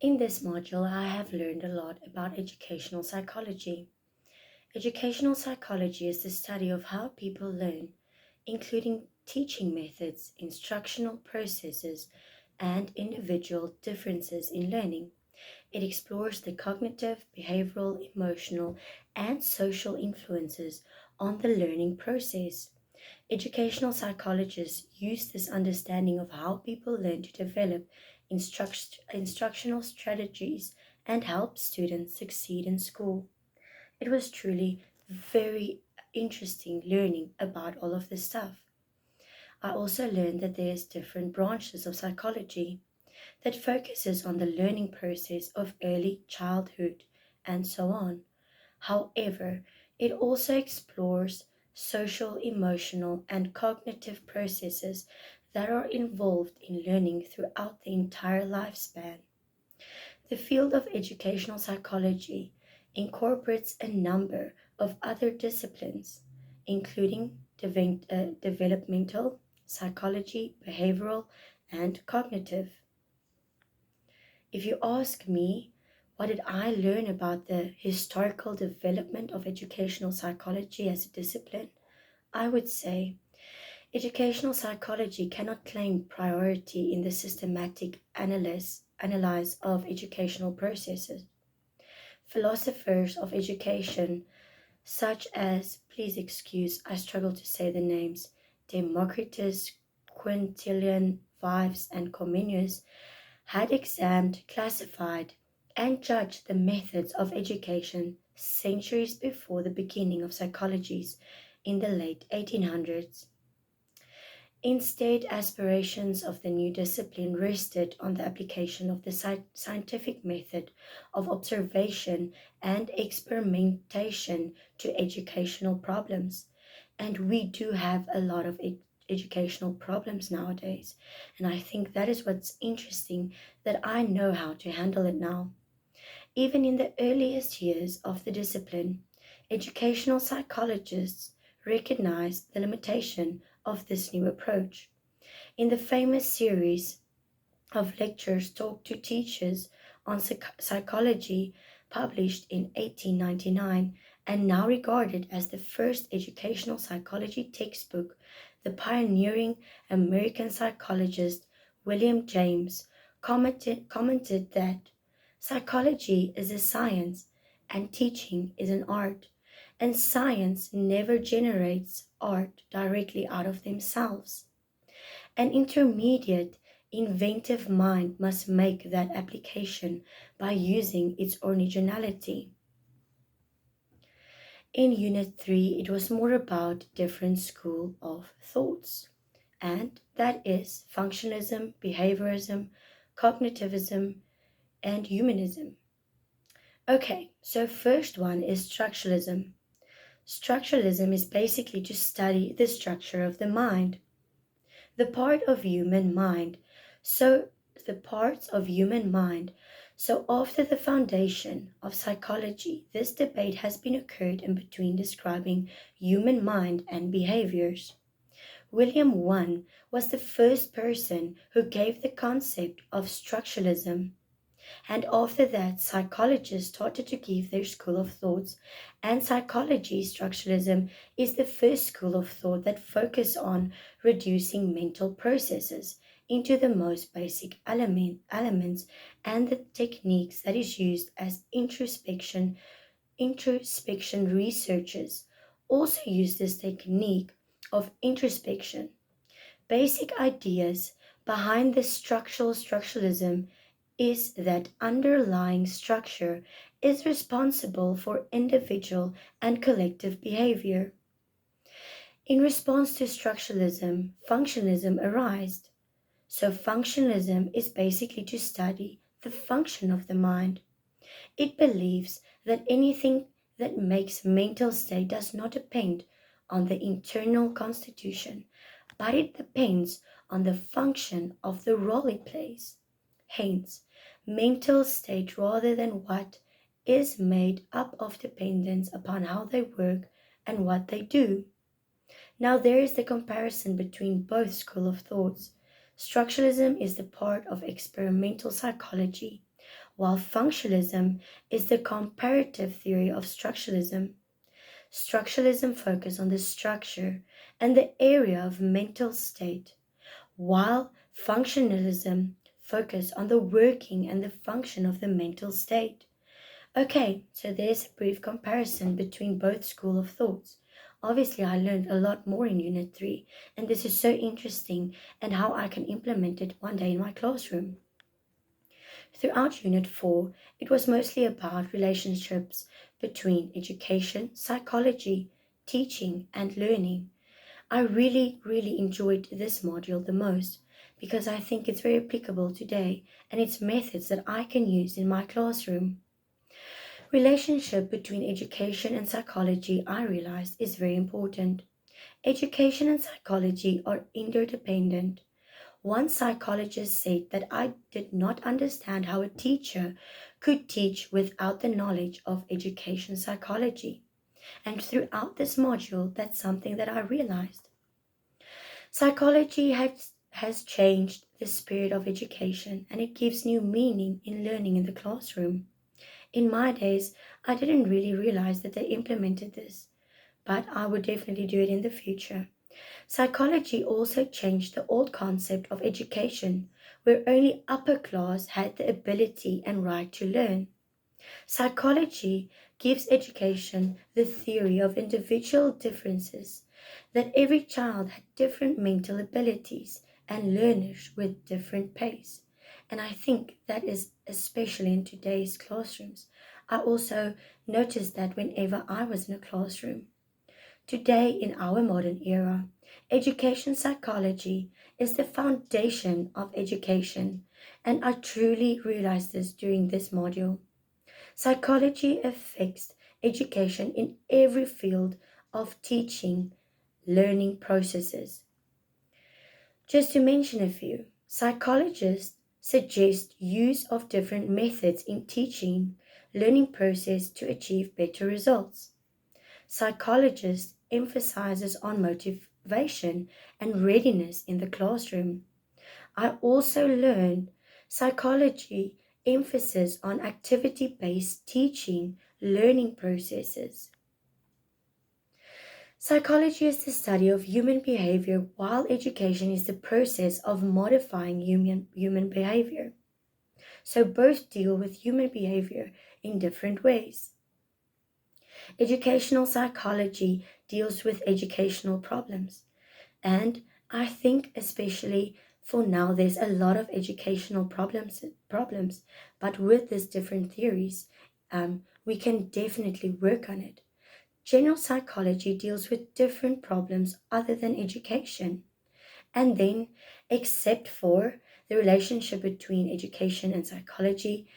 In this module, I have learned a lot about educational psychology. Educational psychology is the study of how people learn, including teaching methods, instructional processes, and individual differences in learning. It explores the cognitive, behavioral, emotional, and social influences on the learning process. Educational psychologists use this understanding of how people learn to develop instructional strategies and help students succeed in school. It was truly very interesting learning about all of this stuff. I also learned that there's different branches of psychology that focuses on the learning process of early childhood and so on. However, it also explores social, emotional, and cognitive processes that are involved in learning throughout the entire lifespan. The field of educational psychology incorporates a number of other disciplines, including developmental psychology, behavioral, and cognitive. If you ask me, what did I learn about the historical development of educational psychology as a discipline? I would say educational psychology cannot claim priority in the systematic analyze of educational processes. Philosophers of education, such as, please excuse, I struggle to say the names, Democritus, Quintilian, Vives, and Comenius, had examined, classified, and judged the methods of education centuries before the beginning of psychologies in the late 1800s. Instead, aspirations of the new discipline rested on the application of the scientific method of observation and experimentation to educational problems. And we do have a lot of educational problems nowadays. And I think that is what's interesting, that I know how to handle it now. Even in the earliest years of the discipline, educational psychologists recognized the limitation of this new approach. In the famous series of lectures taught to teachers on psychology, published in 1899 and now regarded as the first educational psychology textbook, the pioneering American psychologist William James commented that psychology is a science and teaching is an art, and science never generates art directly out of themselves. An intermediate, inventive mind must make that application by using its originality. In Unit 3, it was more about different school of thoughts, and that is functionalism, behaviorism, cognitivism, and humanism. Okay, so first one is structuralism. Structuralism is basically to study the structure of the mind, the part of human mind. So the parts of human mind. So after the foundation of psychology, this debate has been occurred in between describing human mind and behaviors. William I was the first person who gave the concept of structuralism, and after that, psychologists started to give their school of thoughts, and psychology structuralism is the first school of thought that focus on reducing mental processes into the most basic elements and the techniques that is used as introspection researchers also use this technique of introspection. Basic ideas behind the structuralism is that underlying structure is responsible for individual and collective behavior. In response to structuralism, functionalism arose. So functionalism is basically to study the function of the mind. It believes that anything that makes mental state does not depend on the internal constitution, but it depends on the function of the role it plays. Hence, mental state rather than what is made up of dependence upon how they work and what they do. Now there is the comparison between both school of thoughts. Structuralism is the part of experimental psychology, while functionalism is the comparative theory of structuralism. Structuralism focuses on the structure and the area of mental state, while functionalism focuses on the working and the function of the mental state. Okay, so there's a brief comparison between both school of thoughts. Obviously, I learned a lot more in Unit 3, and this is so interesting and how I can implement it one day in my classroom. Throughout Unit 4, it was mostly about relationships between education, psychology, teaching, and learning. I really enjoyed this module the most because I think it's very applicable today and it's methods that I can use in my classroom. Relationship between education and psychology, I realized, is very important. Education and psychology are interdependent. One psychologist said that I did not understand how a teacher could teach without the knowledge of education psychology. And throughout this module, that's something that I realized. Psychology has changed the spirit of education and it gives new meaning in learning in the classroom. In my days, I didn't really realize that they implemented this, but I would definitely do it in the future. Psychology also changed the old concept of education, where only upper class had the ability and right to learn. Psychology gives education the theory of individual differences, that every child had different mental abilities and learners with different pace. And I think that is especially in today's classrooms. I also noticed that whenever I was in a classroom. Today, in our modern era, education psychology is the foundation of education, and I truly realized this during this module. Psychology affects education in every field of teaching, learning processes. Just to mention a few, psychologists suggest use of different methods in teaching, learning process to achieve better results. Psychologist emphasizes on motivation and readiness in the classroom. I also learned psychology emphasis on activity-based teaching learning processes. Psychology is the study of human behavior while education is the process of modifying human behavior. So both deal with human behavior in different ways. Educational psychology deals with educational problems. And I think especially for now there's a lot of educational problems, but with these different theories, we can definitely work on it. General psychology deals with different problems other than education. And then, except for the relationship between education and psychology,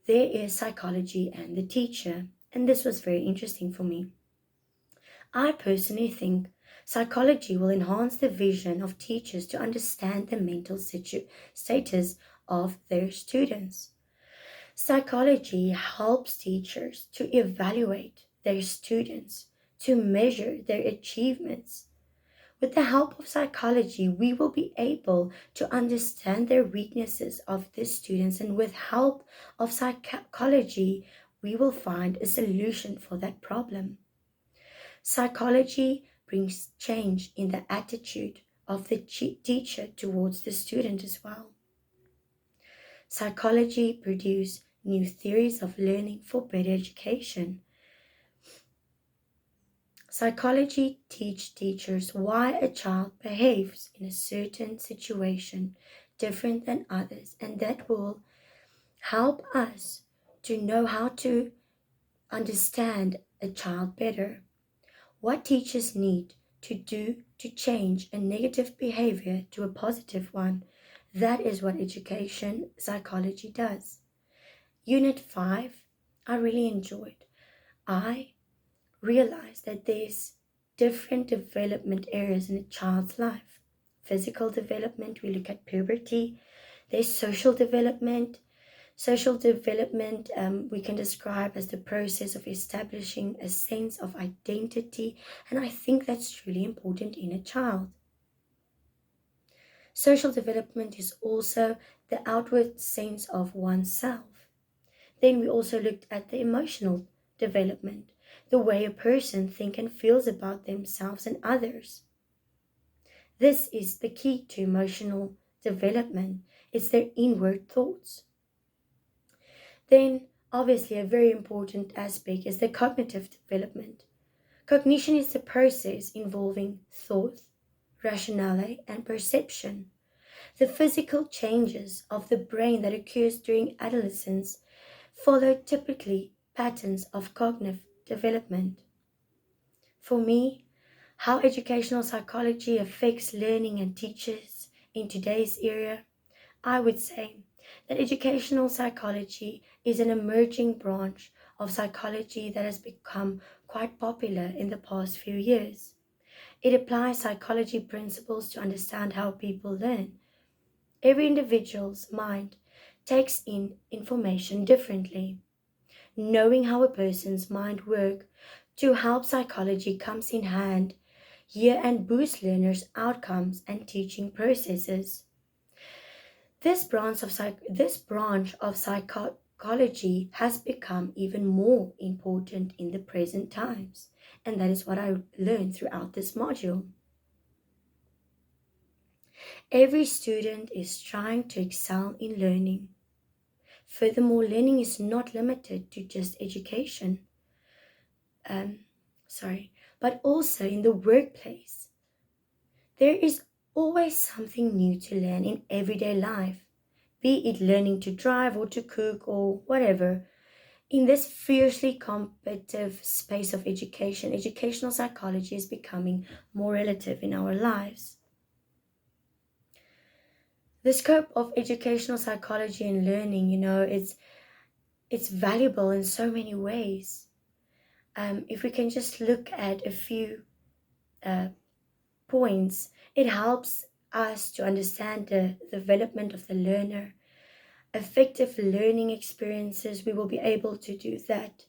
there is psychology and the teacher. And this was very interesting for me. I personally think psychology will enhance the vision of teachers to understand the mental status of their students. Psychology helps teachers to evaluate their students, to measure their achievements. With the help of psychology, we will be able to understand their weaknesses of the students, and with help of psychology, we will find a solution for that problem. Psychology brings change in the attitude of the teacher towards the student as well. Psychology produces new theories of learning for better education. Psychology teaches teachers why a child behaves in a certain situation different than others, and that will help us to know how to understand a child better. What teachers need to do to change a negative behavior to a positive one. That is what education psychology does. Unit 5, I really enjoyed. I realized that there's different development areas in a child's life. Physical development, we look at puberty. There's social development. Social development we can describe as the process of establishing a sense of identity, and I think that's truly important in a child. Social development is also the outward sense of oneself. Then we also looked at the emotional development, the way a person thinks and feels about themselves and others. This is the key to emotional development. It's their inward thoughts. Then, obviously, a very important aspect is the cognitive development. Cognition is the process involving thought, rationale, and perception. The physical changes of the brain that occurs during adolescence follow typically patterns of cognitive development. For me, how educational psychology affects learning and teachers in today's era, I would say that educational psychology is an emerging branch of psychology that has become quite popular in the past few years. It applies psychology principles to understand how people learn. Every individual's mind takes in information differently. Knowing how a person's mind works to help psychology comes in hand here and boosts learners' outcomes and teaching processes. This branch of psychology has become even more important in the present times, and that is what I learned throughout this module. Every student is trying to excel in learning. Furthermore, learning is not limited to just education, um, but also in the workplace. There is always something new to learn in everyday life, be it learning to drive or to cook or whatever. In this fiercely competitive space of education, educational psychology is becoming more relative in our lives. The scope of educational psychology and learning, it's valuable in so many ways. If we can just look at a few uh, points, it helps us to understand the development of the learner. Effective learning experiences, we will be able to do that.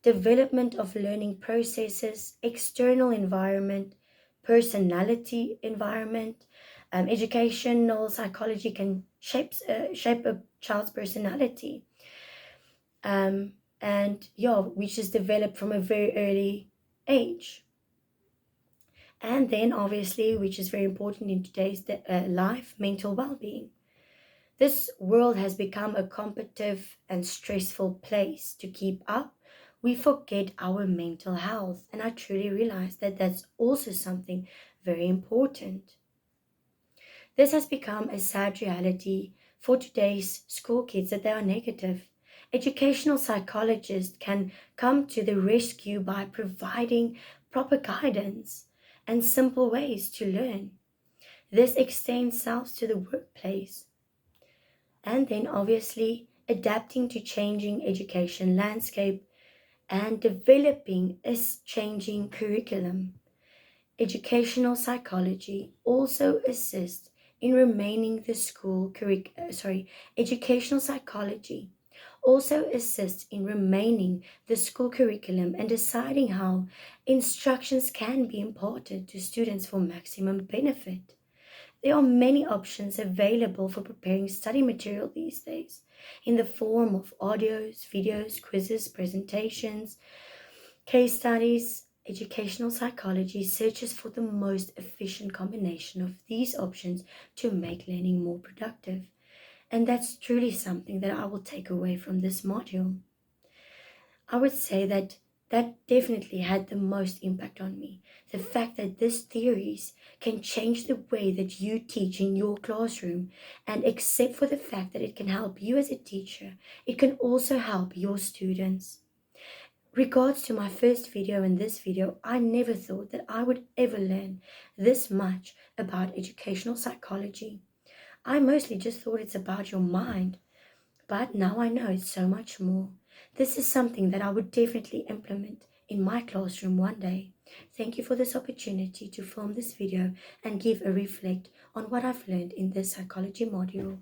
Development of learning processes, external environment, personality environment. Educational psychology can shape a child's personality. And yeah, which is developed from a very early age. And then, obviously, which is very important in today's life, mental well being. This world has become a competitive and stressful place. To keep up, we forget our mental health. And I truly realize that that's also something very important. This has become a sad reality for today's school kids that they are negative. Educational psychologists can come to the rescue by providing proper guidance and simple ways to learn. This extends self to the workplace. And then obviously adapting to changing education landscape and developing a changing curriculum. Educational psychology also assists in remaining the educational psychology also assists in remaining the school curriculum and deciding how instructions can be imparted to students for maximum benefit. There are many options available for preparing study material these days in the form of audios, videos, quizzes, presentations, case studies. Educational psychology searches for the most efficient combination of these options to make learning more productive. And that's truly something that I will take away from this module. I would say that that definitely had the most impact on me. The fact that these theories can change the way that you teach in your classroom, and except for the fact that it can help you as a teacher, it can also help your students. Regards to my first video and this video, I never thought that I would ever learn this much about educational psychology. I mostly just thought it's about your mind, but now I know it's so much more. This is something that I would definitely implement in my classroom one day. Thank you for this opportunity to film this video and give a reflect on what I've learned in this psychology module.